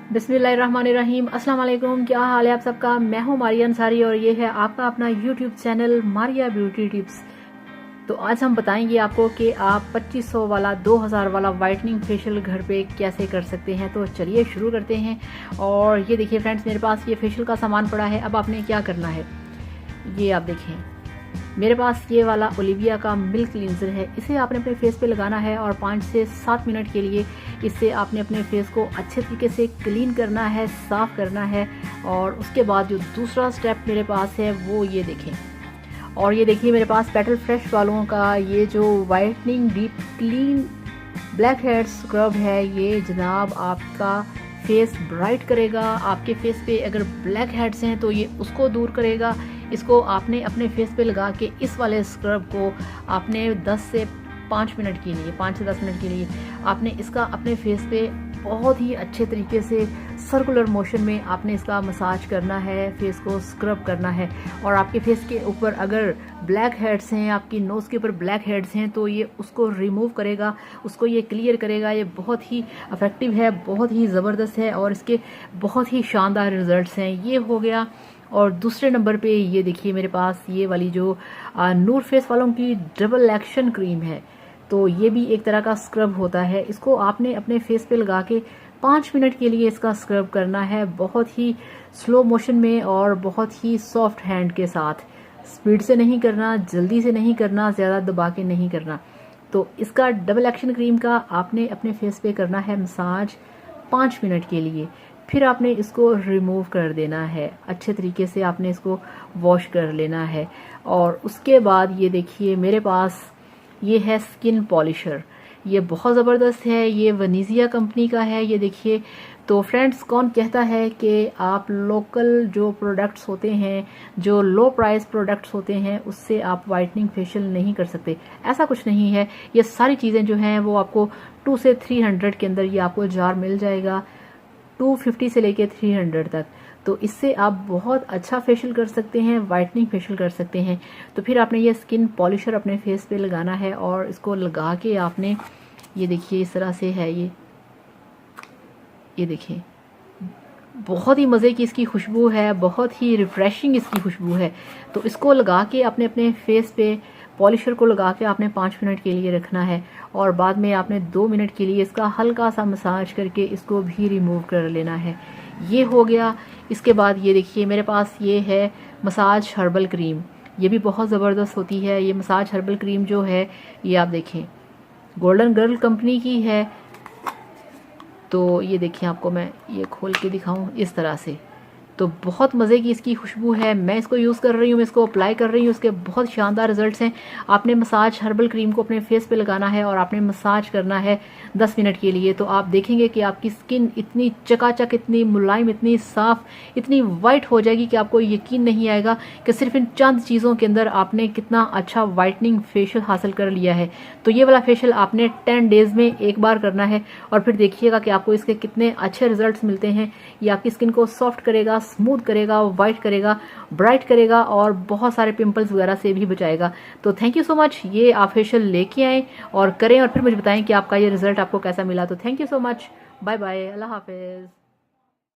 बिस्मिल्लाहिर्रहमानिर्रहीम। अस्सलाम वालेकुम। क्या हाल है आप सबका? मैं हूं मारिया अंसारी और ये है आपका अपना YouTube channel Maria beauty tips. तो आज हम बताएंगे आपको कि आप 2500 वाला 2000 वाला वाइटनिंग फेशियल घर पे कैसे कर सकते हैं। तो चलिए शुरू करते हैं। और ये देखिए फ्रेंड्स, मेरे पास ये फेशियल का सामान पड़ा है। अब आपने क्या करना है, ये आप देखें, मेरे पास ये वाला ओलिविया का मिल्क क्लींजर है। इसे आपने अपने फेस पे लगाना है और 5 से 7 मिनट के लिए इससे आपने अपने फेस को अच्छे तरीके से क्लीन करना है, साफ़ करना है। और उसके बाद जो दूसरा स्टेप मेरे पास है वो ये देखें। और ये देखिए मेरे पास पेटल फ्रेश वालों का ये जो whitening deep clean black head scrub है, ये जनाब आपका फेस ब्राइट करेगा। आपके फेस पे अगर ब्लैक हेड्स हैं तो ये उसको दूर करेगा। इसको आपने अपने फेस पे लगा के इस वाले स्क्रब को आपने 10 से 5 मिनट के लिए 5 से 10 मिनट के लिए आपने इसका अपने फेस पे बहुत ही अच्छे तरीके से सर्कुलर मोशन में आपने इसका मसाज करना है, फेस को स्क्रब करना है। और आपके फेस के ऊपर अगर ब्लैक हेड्स हैं, आपकी नोज़ के ऊपर ब्लैक हेड्स हैं, तो ये उसको रिमूव करेगा, उसको ये क्लियर करेगा। ये बहुत ही इफेक्टिव है, बहुत ही ज़बरदस्त है और इसके बहुत ही शानदार रिजल्ट्स हैं। ये हो गया। और दूसरे नंबर पे ये देखिए मेरे पास ये वाली जो नूर फेस वालों की डबल एक्शन क्रीम है। तो ये भी एक तरह का स्क्रब होता है। इसको आपने अपने फेस पे लगा के 5 मिनट के लिए इसका स्क्रब करना है, बहुत ही स्लो मोशन में और बहुत ही सॉफ्ट हैंड के साथ। स्पीड से नहीं करना, जल्दी से नहीं करना, ज़्यादा दबा के नहीं करना। तो इसका डबल एक्शन क्रीम का आपने अपने फेस पे करना है मसाज 5 मिनट के लिए। फिर आपने इसको रिमूव कर देना है, अच्छे तरीके से आपने इसको वॉश कर लेना है। और उसके बाद ये देखिए मेरे पास ये है स्किन पॉलिशर। ये बहुत ज़बरदस्त है, ये वनीजिया कंपनी का है। ये देखिए। तो फ्रेंड्स, कौन कहता है कि आप लोकल जो प्रोडक्ट्स होते हैं, जो लो प्राइस प्रोडक्ट्स होते हैं, उससे आप वाइटनिंग फेशियल नहीं कर सकते? ऐसा कुछ नहीं है। ये सारी चीज़ें जो हैं वो आपको 2 से 300 के अंदर ये आपको जार मिल जाएगा, 250 से लेके 300 तक। तो इससे आप बहुत अच्छा फेशियल कर सकते हैं, वाइटनिंग फेशियल कर सकते हैं। तो फिर आपने ये स्किन पॉलिशर अपने फेस पे लगाना है और इसको लगा के आपने ये देखिए इस तरह से है ये देखिए, बहुत ही मज़े की इसकी खुशबू है, बहुत ही रिफ़्रेशिंग इसकी खुशबू है। तो इसको लगा के आपने अपने फेस पे पॉलिशर को लगा के आपने 5 मिनट के लिए रखना है और बाद में आपने 2 मिनट के लिए इसका हल्का सा मसाज करके इसको भी रिमूव कर लेना है। ये हो गया। इसके बाद ये देखिए मेरे पास ये है मसाज हर्बल क्रीम। ये भी बहुत ज़बरदस्त होती है। ये मसाज हर्बल क्रीम जो है ये आप देखें गोल्डन गर्ल कंपनी की है। तो ये देखिए, आपको मैं ये खोल के दिखाऊं इस तरह से। तो बहुत मज़े की इसकी खुशबू है। मैं इसको यूज़ कर रही हूँ, मैं इसको अप्लाई कर रही हूँ, इसके बहुत शानदार रिजल्ट्स हैं। आपने मसाज हर्बल क्रीम को अपने फेस पे लगाना है और आपने मसाज करना है 10 मिनट के लिए। तो आप देखेंगे कि आपकी स्किन इतनी चकाचक, इतनी मुलायम, इतनी साफ़, इतनी वाइट हो जाएगी कि आपको यकीन नहीं आएगा कि सिर्फ इन चंद चीज़ों के अंदर आपने कितना अच्छा वाइटनिंग फेशियल हासिल कर लिया है। तो ये वाला फेशियल आपने 10 डेज़ में एक बार करना है और फिर देखिएगा कि आपको इसके कितने अच्छे रिजल्ट्स मिलते हैं। ये आपकी स्किन को सॉफ्ट करेगा, स्मूथ करेगा, वाइट करेगा, ब्राइट करेगा और बहुत सारे पिंपल्स वगैरह से भी बचाएगा। तो थैंक यू सो मच। ये आप फेशियल लेके आएँ और करें और फिर मुझे बताएं कि आपका ये रिजल्ट आपको कैसा मिला। तो thank you so much. Bye bye, अल्लाह हाफिज़।